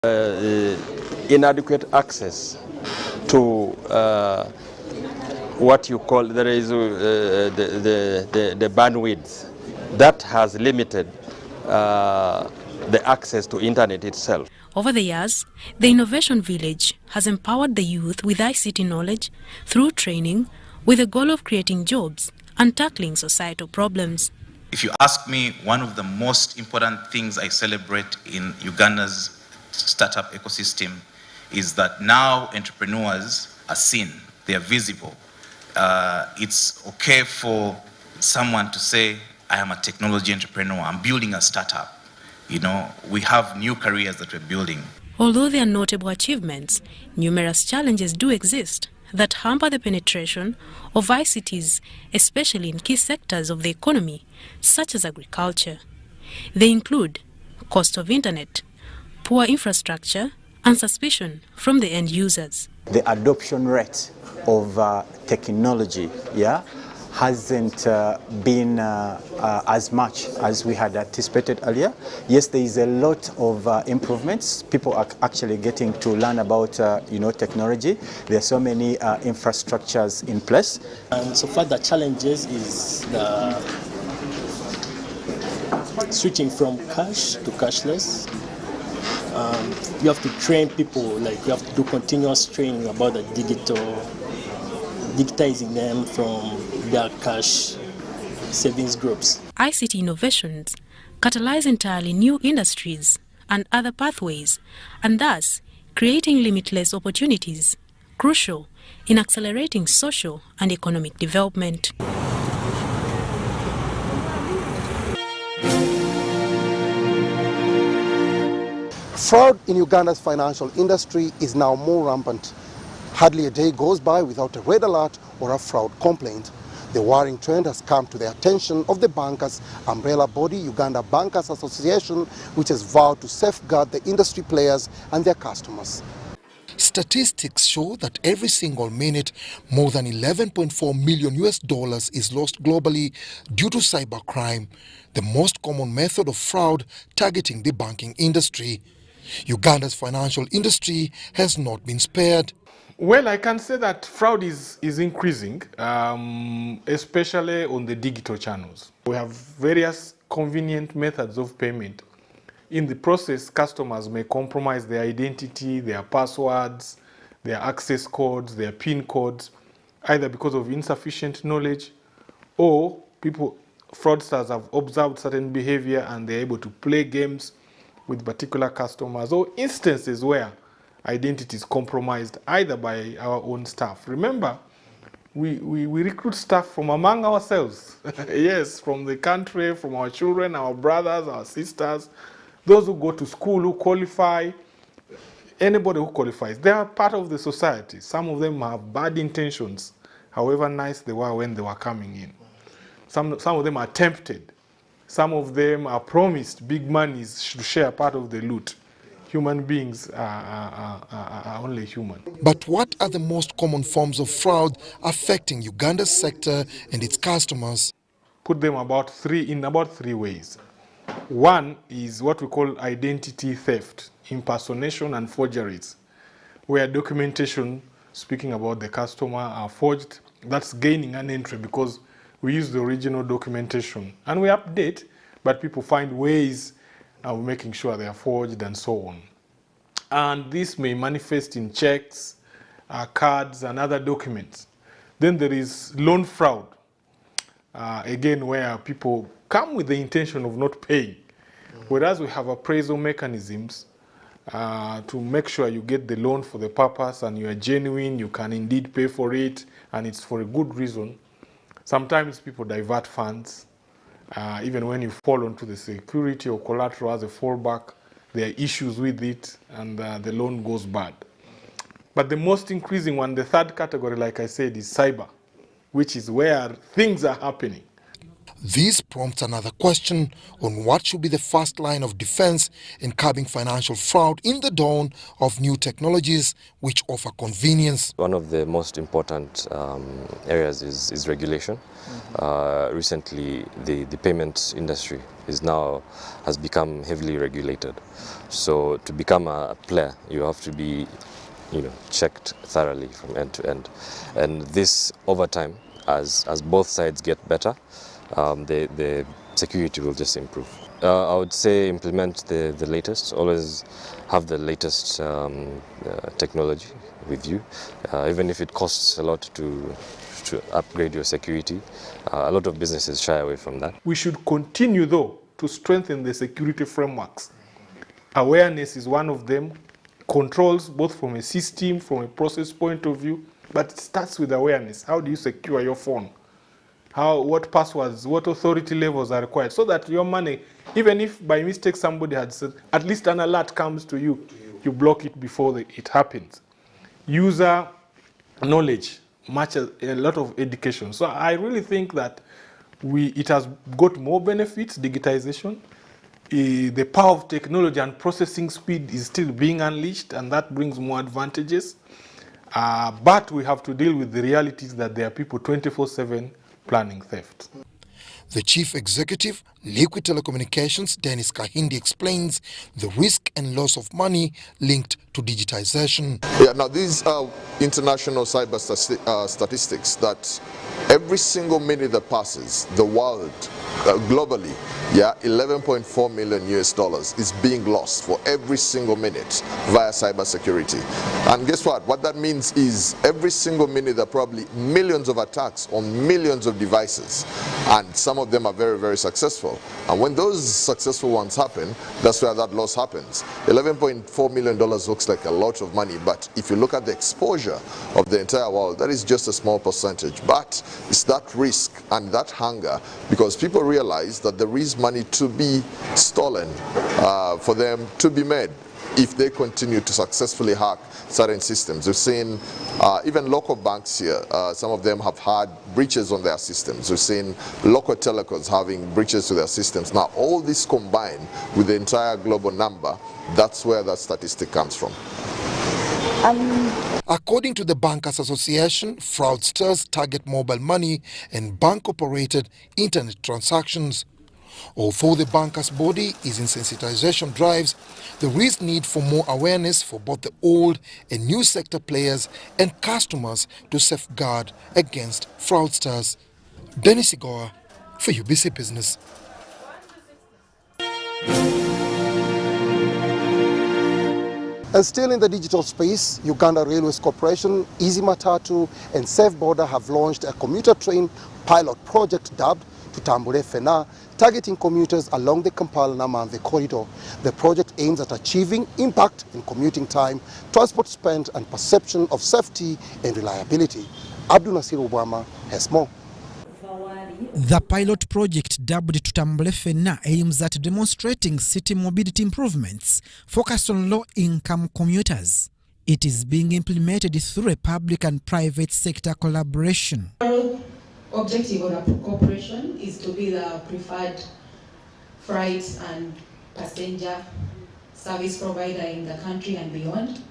Inadequate access to what you call, there is the bandwidth that has limited the access to internet itself. Over the years, the Innovation Village has empowered the youth with ICT knowledge through training with the goal of creating jobs and tackling societal problems. If you ask me, one of the most important things I celebrate in Uganda's startup ecosystem is that now entrepreneurs are seen, they are visible. It's okay for someone to say, I am a technology entrepreneur, I'm building a startup. You know, we have new careers that we're building. Although there are notable achievements, numerous challenges do exist that hamper the penetration of ICTs, especially in key sectors of the economy, such as agriculture. They include cost of internet, poor infrastructure, and suspicion from the end users. The adoption rate of technology, hasn't been as much as we had anticipated earlier. Yes, there is a lot of improvements. People are actually getting to learn about technology. There are so many infrastructures in place. And so far the challenges is the switching from cash to cashless. You have to train people, like you have to do continuous training about the digitizing them from their cash savings groups. ICT innovations catalyze entirely new industries and other pathways, and thus creating limitless opportunities, crucial in accelerating social and economic development. Fraud in Uganda's financial industry is now more rampant. Hardly a day goes by without a red alert or a fraud complaint. The worrying trend has come to the attention of the bankers' umbrella body, Uganda Bankers Association, which has vowed to safeguard the industry players and their customers. Statistics show that every single minute, more than $11.4 million is lost globally due to cybercrime, the most common method of fraud targeting the banking industry. Uganda's financial industry has not been spared. Well, I can say that fraud is increasing, especially on the digital channels. We have various convenient methods of payment. In the process, customers may compromise their identity, their passwords, their access codes, their PIN codes, either because of insufficient knowledge or fraudsters have observed certain behavior and they're able to play games with particular customers, or instances where identity is compromised either by our own staff. Remember, we recruit staff from among ourselves. Yes, from the country, from our children, our brothers, our sisters, those who go to school, who qualify, anybody who qualifies. They are part of the society. Some of them have bad intentions, however nice they were when they were coming in. Some of them are tempted. Some of them are promised big monies to share part of the loot. Human beings are only human. But what are the most common forms of fraud affecting Uganda's sector and its customers? Put them in about three ways. One is what we call identity theft, impersonation and forgeries, where documentation speaking about the customer are forged. That's gaining an entry because we use the original documentation and we update, but people find ways of making sure they are forged and so on. And this may manifest in checks, cards, and other documents. Then there is loan fraud, again, where people come with the intention of not paying, whereas we have appraisal mechanisms to make sure you get the loan for the purpose and you are genuine, you can indeed pay for it, and it's for a good reason. Sometimes people divert funds, even when you fall onto the security or collateral as a fallback, there are issues with it and the loan goes bad. But the most increasing one, the third category, like I said, is cyber, which is where things are happening. This prompts another question on what should be the first line of defense in curbing financial fraud in the dawn of new technologies which offer convenience. One of the most important areas is regulation. Recently, the payment industry has become heavily regulated. So to become a player, you have to be, checked thoroughly from end to end. And this over time, as both sides get better, the security will just improve. I would say implement the latest. Always have the latest technology with you, even if it costs a lot to upgrade your security. A lot of businesses shy away from that. We should continue, though, to strengthen the security frameworks. Awareness is one of them. Controls, both from a system, from a process point of view, but it starts with awareness. How do you secure your phone? What passwords, what authority levels are required, so that your money, even if by mistake somebody had said, at least an alert comes to you, you block it before it happens. User knowledge, a lot of education. So I really think that it has got more benefits, digitization. The power of technology and processing speed is still being unleashed, and that brings more advantages. But we have to deal with the realities that there are people 24/7 planning theft. The Chief Executive, Liquid Telecommunications, Dennis Kahindi, explains the risk and loss of money linked to digitization. Yeah, now these are international cyber statistics that every single minute that passes, the world, globally, 11.4 million US dollars is being lost for every single minute via cybersecurity. And guess what? What that means is every single minute there are probably millions of attacks on millions of devices, and some of them are very, very successful. And when those successful ones happen, that's where that loss happens. $11.4 million looks like a lot of money, but if you look at the exposure of the entire world, that is just a small percentage. But it's that risk and that hunger, because people realize that there is money to be stolen for them to be made if they continue to successfully hack certain systems. We've seen even local banks here, some of them have had breaches on their systems. We've seen local telecoms having breaches to their systems. Now all this combined with the entire global number, that's where that statistic comes from. According to the Bankers Association, fraudsters target mobile money and bank-operated internet transactions. Although the bankers' body is in sensitization drives, there is need for more awareness for both the old and new sector players and customers to safeguard against fraudsters. Sigoa for UBC Business. And still in the digital space, Uganda Railways Corporation, Easy Matatu and Safe Border have launched a commuter train pilot project dubbed Tutambule Fena, targeting commuters along the Kampala-Namamve corridor. The project aims at achieving impact in commuting time, transport spend and perception of safety and reliability. Abdul Nasir Obama has more. The pilot project dubbed Tutambule Fena aims at demonstrating city mobility improvements focused on low-income commuters. It is being implemented through a public and private sector collaboration. Our objective of the cooperation is to be the preferred freight and passenger service provider in the country and beyond.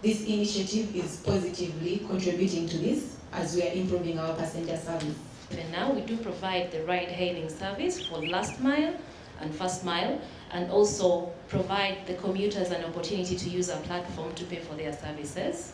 This initiative is positively contributing to this as we are improving our passenger service. And now we do provide the ride-hailing service for last mile and first mile, and also provide the commuters an opportunity to use our platform to pay for their services.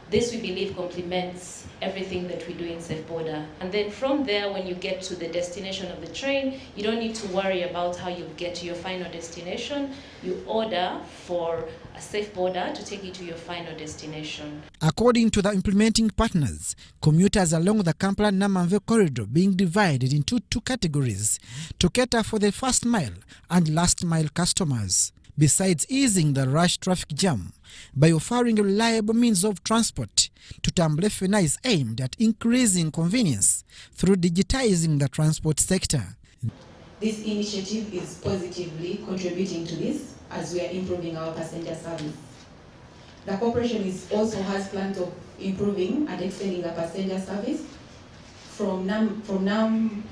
This, we believe, complements everything that we do in Safe Border. And then from there, when you get to the destination of the train, you don't need to worry about how you get to your final destination. You order for a Safe Border to take you to your final destination. According to the implementing partners, commuters along the Kampala-Namamve corridor being divided into two categories to cater for the first mile and last mile customers. Besides easing the rush traffic jam by offering a reliable means of transport, Tutambule Fena is aimed at increasing convenience through digitizing the transport sector. This initiative is positively contributing to this as we are improving our passenger service. The corporation also has plans of improving and extending the passenger service from Nambole,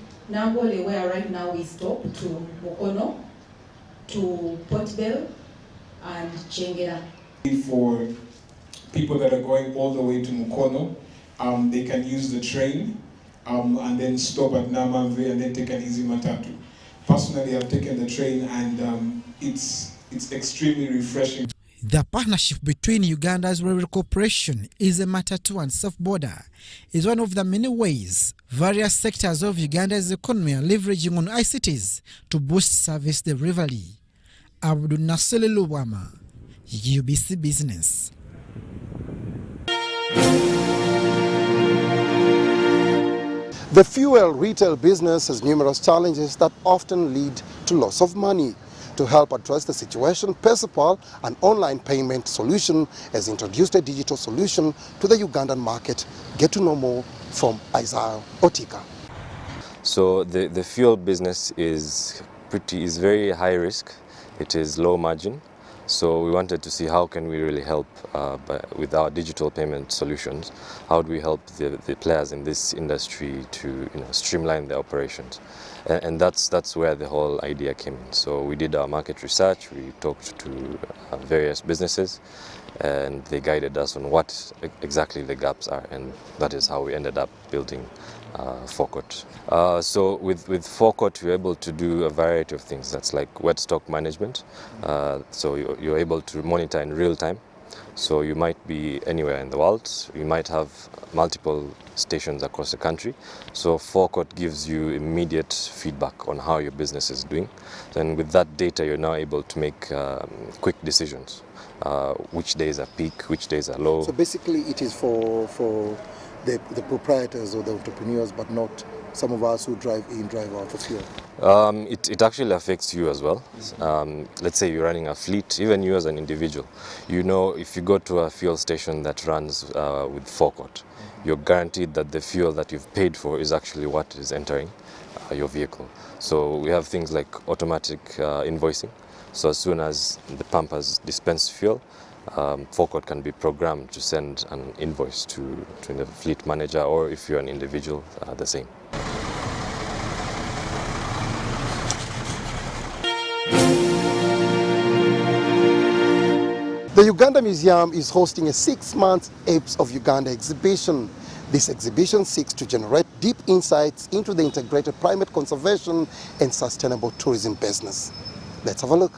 where right now we stop, to Mukono, to Port Bell and Chengera. For people that are going all the way to Mukono, they can use the train and then stop at Namamve and then take an Easy Matatu. Personally, I've taken the train and it's it's extremely refreshing. The partnership between Uganda's Railway Corporation, Easy Matatu and Safe Border is one of the many ways various sectors of Uganda's economy are leveraging on ICTs to boost service delivery. Abdul Nasser Luwama, UBC Business. The fuel retail business has numerous challenges that often lead to loss of money. To help address the situation, PesaPal, an online payment solution, has introduced a digital solution to the Ugandan market. Get to know more from Isaiah Otika. So the fuel business is very high risk. It is low margin. So we wanted to see how can we really help with our digital payment solutions. How do we help the players in this industry to streamline their operations? And that's where the whole idea came in. So we did our market research, we talked to various businesses, and they guided us on what exactly the gaps are, and that is how we ended up building Forecot. So with Forecot, you're able to do a variety of things. That's like wet stock management. So you're able to monitor in real time. So you might be anywhere in the world. You might have multiple stations across the country. So Forecot gives you immediate feedback on how your business is doing. Then with that data, you're now able to make quick decisions. Which days are peak, which days are low. So basically it is for the proprietors or the entrepreneurs, but not some of us who drive in, drive out of fuel. It actually affects you as well. Let's say you're running a fleet, even you as an individual. If you go to a fuel station that runs with Forecot, you're guaranteed that the fuel that you've paid for is actually what is entering your vehicle. So we have things like automatic invoicing. So as soon as the pump has dispensed fuel, Forecot can be programmed to send an invoice to the fleet manager, or if you're an individual, the same. The Uganda Museum is hosting a 6-month Apes of Uganda exhibition. This exhibition seeks to generate deep insights into the integrated primate conservation and sustainable tourism business. Let's have a look.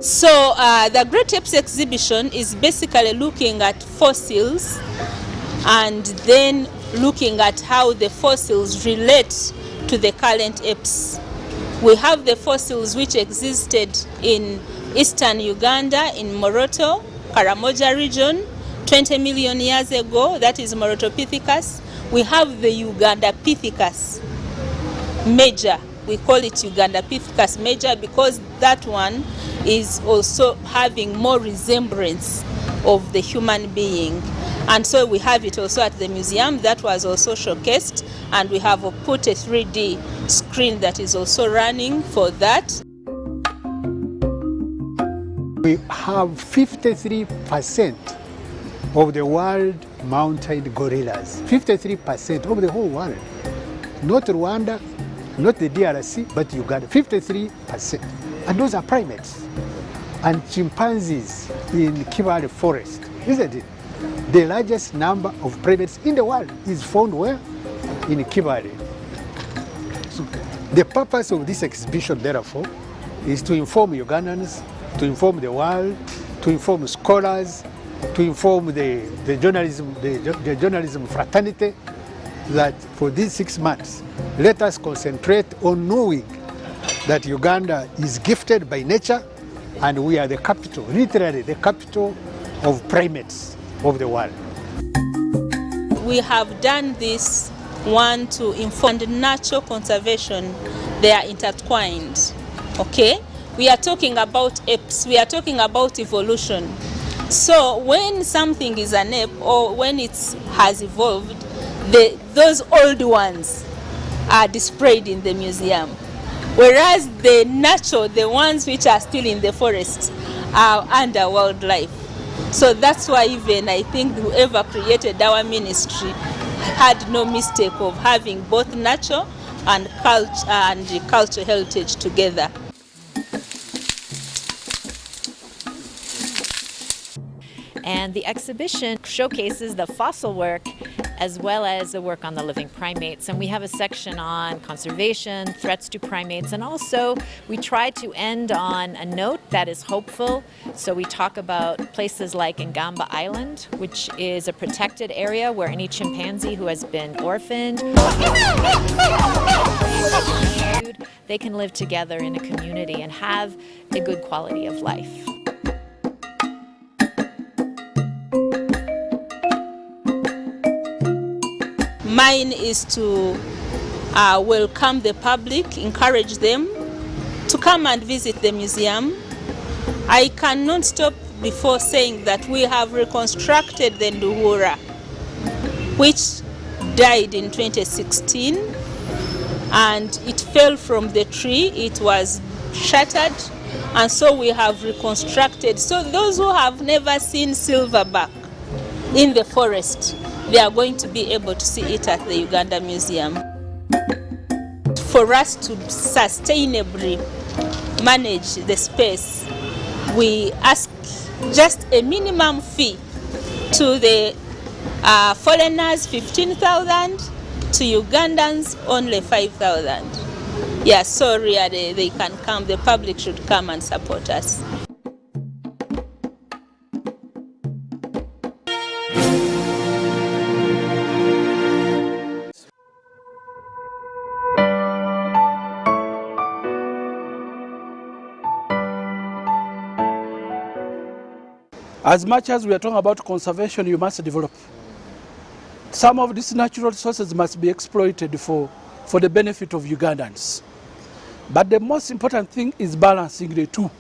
So the Great Apes exhibition is basically looking at fossils and then looking at how the fossils relate to the current apes. We have the fossils which existed in eastern Uganda, in Moroto, Karamoja region, 20 million years ago. That is Morotopithecus. We have the Ugandapithecus major. We call it Ugandapithecus major because that one is also having more resemblance of the human being. And so we have it also at the museum. That was also showcased, and we have put a 3D screen that is also running for that. We have 53% of the world mounted gorillas. 53% of the whole world. Not Rwanda, not the DRC, but Uganda. 53%. And those are primates. And chimpanzees in Kibale forest, isn't it? The largest number of primates in the world is found where? In Kibale. So the purpose of this exhibition, therefore, is to inform Ugandans, to inform the world, to inform scholars, to inform the journalism fraternity that for these 6 months, let us concentrate on knowing that Uganda is gifted by nature and we are the capital, literally the capital of primates of the world. We have done this one to inform the natural conservation. They are intertwined, okay? We are talking about apes, we are talking about evolution. So when something is an ape or when it has evolved, those old ones are displayed in the museum. Whereas the natural, the ones which are still in the forest, are under wildlife. So that's why even I think whoever created our ministry had no mistake of having both natural and cultural heritage together. And the exhibition showcases the fossil work as well as the work on the living primates. And we have a section on conservation, threats to primates, and also we try to end on a note that is hopeful. So we talk about places like Ngamba Island, which is a protected area where any chimpanzee who has been orphaned, they can live together in a community and have a good quality of life. Mine is to welcome the public, encourage them to come and visit the museum. I cannot stop before saying that we have reconstructed the Nduhura, which died in 2016, and it fell from the tree, it was shattered, and so we have reconstructed. So those who have never seen silverback in the forest, they are going to be able to see it at the Uganda Museum. For us to sustainably manage the space, we ask just a minimum fee to the foreigners, 15,000, to Ugandans, only 5,000. Yeah, so really they can come, the public should come and support us. As much as we are talking about conservation, you must develop. Some of these natural resources must be exploited for the benefit of Ugandans. But the most important thing is balancing the two.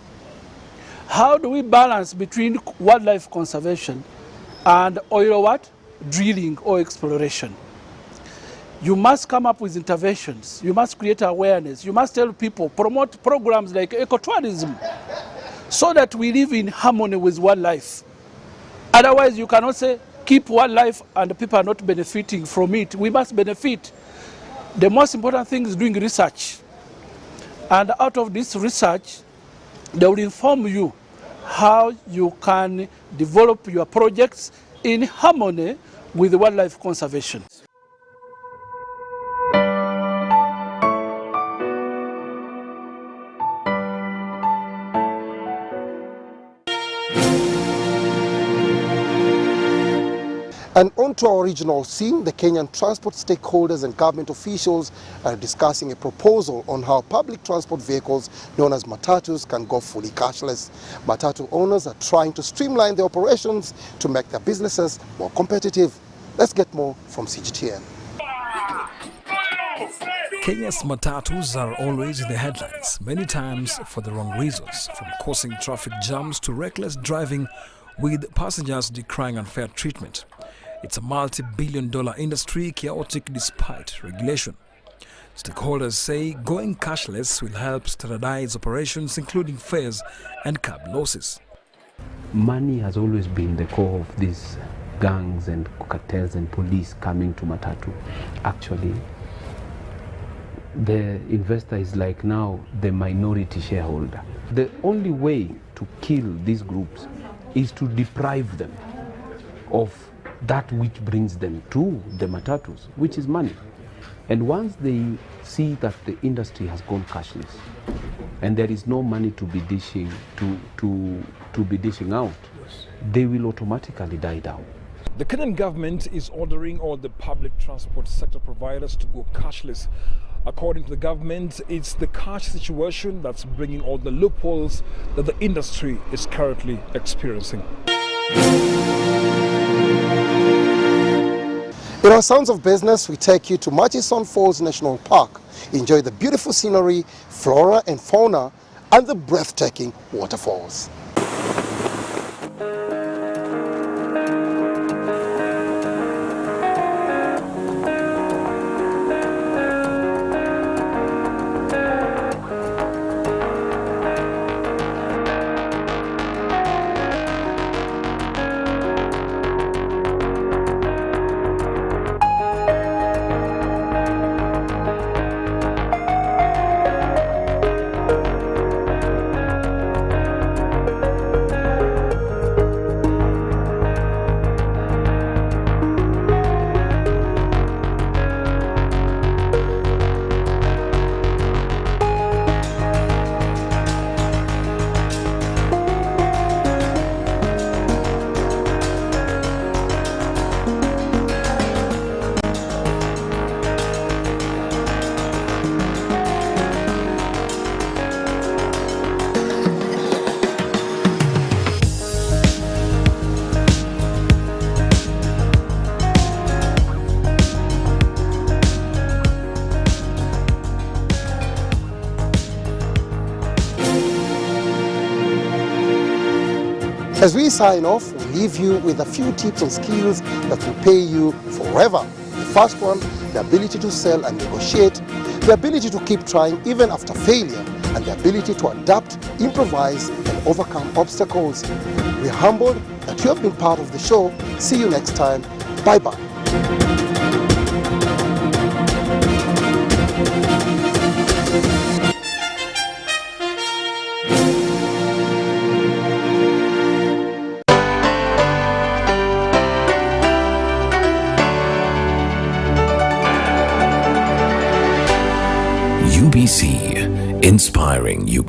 How do we balance between wildlife conservation and oil what? Drilling or exploration? You must come up with interventions. You must create awareness. You must tell people, promote programs like ecotourism, so that we live in harmony with wildlife. Otherwise, you cannot say, keep wildlife and people are not benefiting from it. We must benefit. The most important thing is doing research. And out of this research, they will inform you how you can develop your projects in harmony with wildlife conservation. And on to our regional scene, the Kenyan transport stakeholders and government officials are discussing a proposal on how public transport vehicles known as matatus can go fully cashless. Matatu owners are trying to streamline their operations to make their businesses more competitive. Let's get more from CGTN. Kenya's matatus are always in the headlines, many times for the wrong reasons, from causing traffic jams to reckless driving with passengers decrying unfair treatment. It's a multi-billion-dollar industry, chaotic despite regulation. Stakeholders say going cashless will help standardize operations, including fares and cab losses. Money has always been the core of these gangs and cartels and police coming to Matatu. Actually, the investor is like now the minority shareholder. The only way to kill these groups is to deprive them of that which brings them to the matatus, which is money. And once they see that the industry has gone cashless and there is no money to be dishing out, they will automatically die down. The Kenyan government is ordering all the public transport sector providers to go cashless. According to the government, it's the cash situation that's bringing all the loopholes that the industry is currently experiencing. In our Sounds of Business, we take you to Murchison Falls National Park. Enjoy the beautiful scenery, flora and fauna, and the breathtaking waterfalls. As we sign off, we leave you with a few tips and skills that will pay you forever. The first one, the ability to sell and negotiate, the ability to keep trying even after failure, and the ability to adapt, improvise, and overcome obstacles. We're humbled that you have been part of the show. See you next time. Bye-bye. UBC, inspiring Uganda.